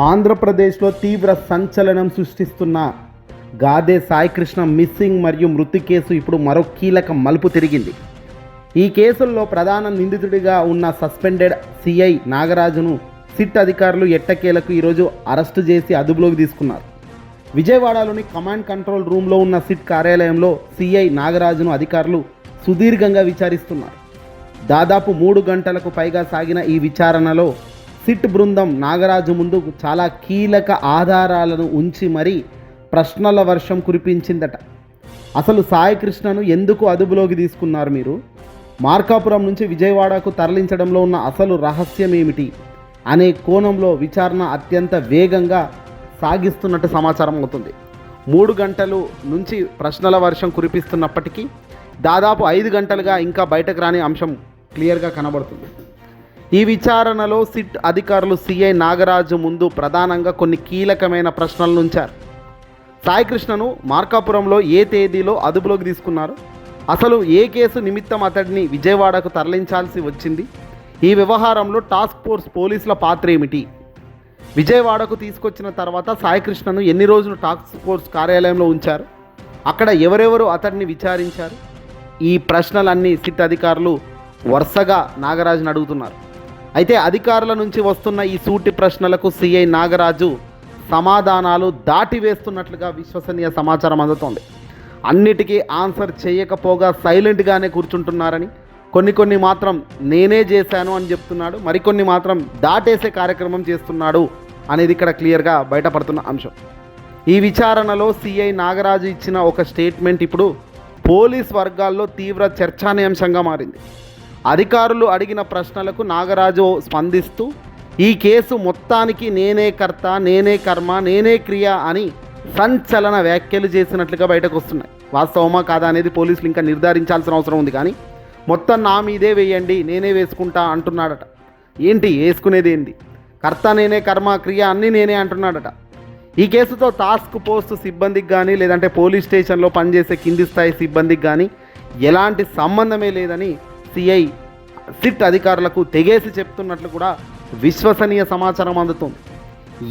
ఆంధ్రప్రదేశ్లో తీవ్ర సంచలనం సృష్టిస్తున్న గాదే సాయికృష్ణ మిస్సింగ్ మరియు మృతి కేసు ఇప్పుడు మరో కీలక మలుపు తిరిగింది. ఈ కేసుల్లో ప్రధాన నిందితుడిగా ఉన్న సస్పెండెడ్ సిఐ నాగరాజును సిట్ అధికారులు ఎట్టకేలకు ఈరోజు అరెస్టు చేసి అదుపులోకి తీసుకున్నారు. విజయవాడలోని కమాండ్ కంట్రోల్ రూమ్లో ఉన్న సిట్ కార్యాలయంలో సిఐ నాగరాజును అధికారులు సుదీర్ఘంగా విచారిస్తున్నారు. దాదాపు 3 గంటలకు పైగా సాగిన ఈ విచారణలో సిట్ బృందం నాగరాజు ముందు చాలా కీలక ఆధారాలను ఉంచి మరీ ప్రశ్నల వర్షం కురిపించిందట. అసలు సాయికృష్ణను ఎందుకు అదుపులోకి తీసుకున్నారు మీరు? మార్కాపురం నుంచి విజయవాడకు తరలించడంలో ఉన్న అసలు రహస్యం ఏమిటి అనే కోణంలో విచారణ అత్యంత వేగంగా సాగిస్తున్నట్టు సమాచారం అవుతుంది. 3 గంటలు నుంచి ప్రశ్నల వర్షం కురిపిస్తున్నప్పటికీ దాదాపు 5 గంటలుగా ఇంకా బయటకు రాని అంశం క్లియర్గా కనబడుతుంది. ఈ విచారణలో సిట్ అధికారులు సిఐ నాగరాజు ముందు ప్రధానంగా కొన్ని కీలకమైన ప్రశ్నలను ఉంచారు. సాయికృష్ణను మార్కాపురంలో ఏ తేదీలో అదుపులోకి తీసుకున్నారు? అసలు ఏ కేసు నిమిత్తం అతడిని విజయవాడకు తరలించాల్సి వచ్చింది? ఈ వ్యవహారంలో టాస్క్ ఫోర్స్ పోలీసుల పాత్ర ఏమిటి? విజయవాడకు తీసుకొచ్చిన తర్వాత సాయికృష్ణను ఎన్ని రోజులు టాస్క్ ఫోర్స్ కార్యాలయంలో ఉంచారు? అక్కడ ఎవరెవరు అతడిని విచారించారు? ఈ ప్రశ్నలన్నీ సిట్ అధికారులు వరుసగా నాగరాజును అడుగుతున్నారు. అయితే అధికారుల నుంచి వస్తున్న ఈ సూటి ప్రశ్నలకు సిఐ నాగరాజు సమాధానాలు దాటివేస్తున్నట్లుగా విశ్వసనీయ సమాచారం అందుతోంది. అన్నిటికీ ఆన్సర్ చేయకపోగా సైలెంట్గానే కూర్చుంటున్నారని, కొన్ని మాత్రం నేనే చేశాను అని చెప్తున్నాడు, మరికొన్ని మాత్రం దాటేసే కార్యక్రమం చేస్తున్నాడు అనేది ఇక్కడ క్లియర్గా బయటపడుతున్న అంశం. ఈ విచారణలో సిఐ నాగరాజు ఇచ్చిన ఒక స్టేట్మెంట్ ఇప్పుడు పోలీస్ వర్గాల్లో తీవ్ర చర్చానీయాంశంగా మారింది. అధికారులు అడిగిన ప్రశ్నలకు నాగరాజు స్పందిస్తూ ఈ కేసు మొత్తానికి నేనే కర్త, నేనే కర్మ, నేనే క్రియ అని సంచలన వ్యాఖ్యలు చేసినట్లుగా బయటకు వస్తున్నాయి. వాస్తవమా కాదా అనేది పోలీసులు ఇంకా నిర్ధారించాల్సిన అవసరం ఉంది. కానీ మొత్తం నా మీదే వేయండి, నేనే వేసుకుంటా అంటున్నాడట. ఏంటి వేసుకునేది ఏంటి? కర్త నేనే, కర్మ క్రియ అన్నీ నేనే అంటున్నాడట. ఈ కేసుతో టాస్క్ ఫోర్స్ సిబ్బందికి కానీ లేదంటే పోలీస్ స్టేషన్లో పనిచేసే కింది స్థాయి సిబ్బందికి కానీ ఎలాంటి సంబంధమే లేదని సిఐ సిట్ అధికారులకు తెగేసి చెప్తున్నట్లు కూడా విశ్వసనీయ సమాచారం అందుతుంది.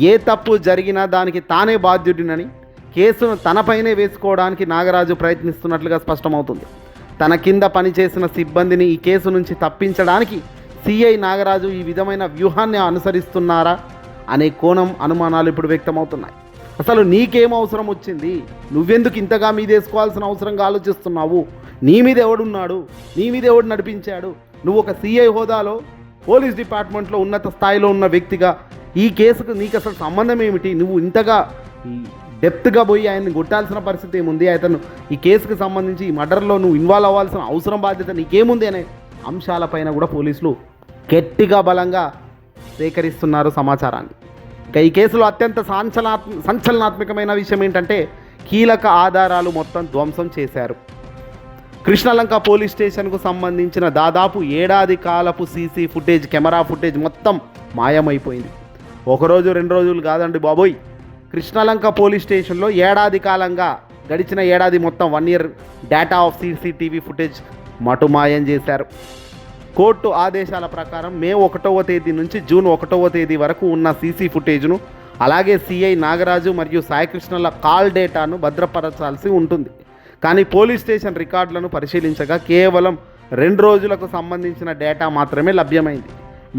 ఏ తప్పు జరిగినా దానికి తానే బాధ్యుడినని కేసును తనపైనే వేసుకోవడానికి నాగరాజు ప్రయత్నిస్తున్నట్లుగా స్పష్టమవుతుంది. తన కింద పనిచేసిన సిబ్బందిని ఈ కేసు నుంచి తప్పించడానికి సిఐ నాగరాజు ఈ విధమైన వ్యూహాన్ని అనుసరిస్తున్నారా అనే కోణం అనుమానాలు ఇప్పుడు వ్యక్తమవుతున్నాయి. అసలు నీకేం అవసరం వచ్చింది? నువ్వెందుకు ఇంతగా మీదేసుకోవాల్సిన అవసరంగా ఆలోచిస్తున్నావు? నీ మీద ఎవడున్నాడు? నీ మీద ఎవడు నడిపించాడు? నువ్వు ఒక సిఐ హోదాలో పోలీస్ డిపార్ట్మెంట్లో ఉన్నత స్థాయిలో ఉన్న వ్యక్తిగా ఈ కేసుకు నీకు అసలు సంబంధం ఏమిటి? నువ్వు ఇంతగా డెప్త్గా పోయి ఆయన్ని కొట్టాల్సిన పరిస్థితి ఏముంది? అతను ఈ కేసుకు సంబంధించి ఈ మర్డర్లో నువ్వు ఇన్వాల్వ్ అవ్వాల్సిన అవసరం బాధ్యత నీకేముంది అనే అంశాలపైన కూడా పోలీసులు గట్టిగా బలంగా సేకరిస్తున్నారు సమాచారాన్ని. ఇక ఈ కేసులో అత్యంత సంచలనాత్మకమైన విషయం ఏంటంటే కీలక ఆధారాలు మొత్తం ధ్వంసం చేశారు. కృష్ణలంక పోలీస్ స్టేషన్కు సంబంధించిన దాదాపు 1 ఏడాది కాలపు సీసీ ఫుటేజ్, కెమెరా ఫుటేజ్ మొత్తం మాయమైపోయింది. 1 రోజు 2 రోజులు కాదండి బాబోయ్. కృష్ణలంక పోలీస్ స్టేషన్లో 1 ఏడాది కాలంగా గడిచిన ఏడాది మొత్తం 1 year data of CCTV footage మటుమాయం చేశారు. కోర్టు ఆదేశాల ప్రకారం మే 1వ తేదీ నుంచి జూన్ 1వ తేదీ వరకు ఉన్న సీసీ ఫుటేజ్ను అలాగే సిఐ నాగరాజు మరియు సాయికృష్ణల కాల్ డేటాను భద్రపరచాల్సి ఉంటుంది. కానీ పోలీస్ స్టేషన్ రికార్డులను పరిశీలించగా కేవలం 2 రోజులకు సంబంధించిన డేటా మాత్రమే లభ్యమైంది.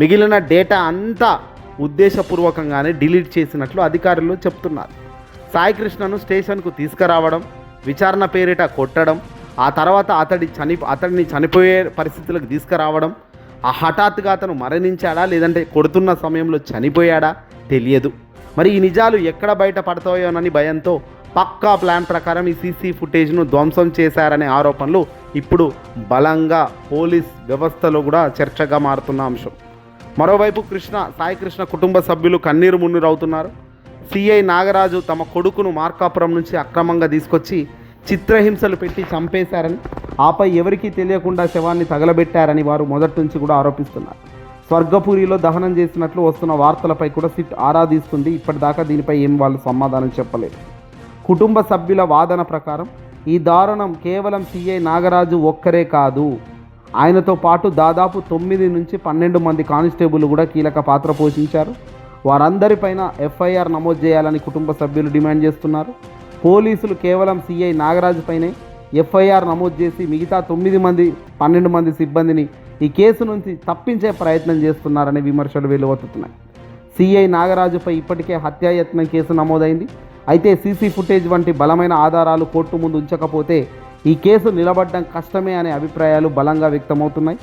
మిగిలిన డేటా అంతా ఉద్దేశపూర్వకంగానే డిలీట్ చేసినట్లు అధికారులు చెప్తున్నారు. సాయికృష్ణను స్టేషన్కు తీసుకురావడం, విచారణ పేరిట కొట్టడం, ఆ తర్వాత అతడిని చనిపోయే పరిస్థితులకు తీసుకురావడం, ఆ హఠాత్తుగా అతను మరణించాడా లేదంటే కొడుతున్న సమయంలో చనిపోయాడా తెలియదు. మరి ఈ నిజాలు ఎక్కడ బయట పడతాయోనని భయంతో పక్కా ప్లాన్ ప్రకారం ఈ సీసీ ఫుటేజ్ను ధ్వంసం చేశారనే ఆరోపణలు ఇప్పుడు బలంగా పోలీస్ వ్యవస్థలో కూడా చర్చగా మారుతున్న అంశం. మరోవైపు సాయికృష్ణ కుటుంబ సభ్యులు కన్నీరు మున్నీరవుతున్నారు. సిఐ నాగరాజు తమ కొడుకును మార్కాపురం నుంచి అక్రమంగా తీసుకొచ్చి చిత్రహింసలు పెట్టి చంపేశారని, ఆపై ఎవరికీ తెలియకుండా శవాన్ని తగలబెట్టారని వారు మొదటి నుంచి కూడా ఆరోపిస్తున్నారు. స్వర్గపురిలో దహనం చేసినట్లు వస్తున్న వార్తలపై కూడా సిట్ ఆరా తీస్తుంది. ఇప్పటిదాకా దీనిపై ఏం వాళ్ళు సమాధానం చెప్పలేదు. కుటుంబ సభ్యుల వాదన ప్రకారం ఈ దారుణం కేవలం సిఐ నాగరాజు ఒక్కరే కాదు, ఆయనతో పాటు దాదాపు 9 నుంచి 12 మంది కానిస్టేబుల్ కూడా కీలక పాత్ర పోషించారు. వారందరిపైన ఎఫ్ఐఆర్ నమోదు చేయాలని కుటుంబ సభ్యులు డిమాండ్ చేస్తున్నారు. పోలీసులు కేవలం సిఐ నాగరాజుపైనే ఎఫ్ఐఆర్ నమోదు చేసి మిగతా 12 మంది సిబ్బందిని ఈ కేసు నుంచి తప్పించే ప్రయత్నం చేస్తున్నారనే విమర్శలు వెలువెత్తుతున్నాయి. సిఐ నాగరాజుపై ఇప్పటికే హత్యాయత్నం కేసు నమోదైంది. అయితే సీసీ ఫుటేజ్ వంటి బలమైన ఆధారాలు కోర్టు ముందు ఉంచకపోతే ఈ కేసు నిలబడడం కష్టమే అనే అభిప్రాయాలు బలంగా వ్యక్తమవుతున్నాయి.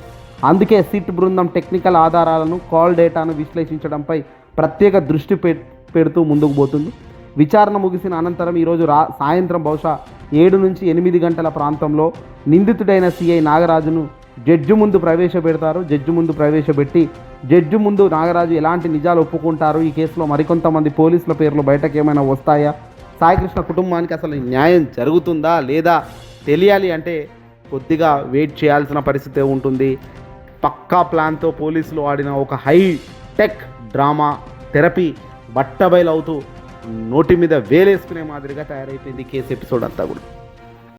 అందుకే సిట్ బృందం టెక్నికల్ ఆధారాలను, కాల్ డేటాను విశ్లేషించడంపై ప్రత్యేక దృష్టి పెడుతూ ముందుకు పోతుంది. విచారణ ముగిసిన అనంతరం ఈరోజు సాయంత్రం బహుశా 7 నుంచి 8 గంటల ప్రాంతంలో నిందితుడైన సిఐ నాగరాజును జడ్జి ముందు ప్రవేశపెడతారు. జడ్జి ముందు నాగరాజు ఎలాంటి నిజాలు ఒప్పుకుంటారు, ఈ కేసులో మరికొంతమంది పోలీసుల పేర్లు బయటకు ఏమైనా వస్తాయా, సాయికృష్ణ కుటుంబానికి అసలు న్యాయం జరుగుతుందా లేదా తెలియాలి అంటే కొద్దిగా వెయిట్ చేయాల్సిన పరిస్థితి ఉంటుంది. పక్కా ప్లాన్తో పోలీసులు ఆడిన ఒక హైటెక్ డ్రామా థెరపీ బట్టబయలవుతూ నోటి మీద వేలేసుకునే మాదిరిగా తయారైపోయింది కేసు ఎపిసోడ్ అంతా కూడా.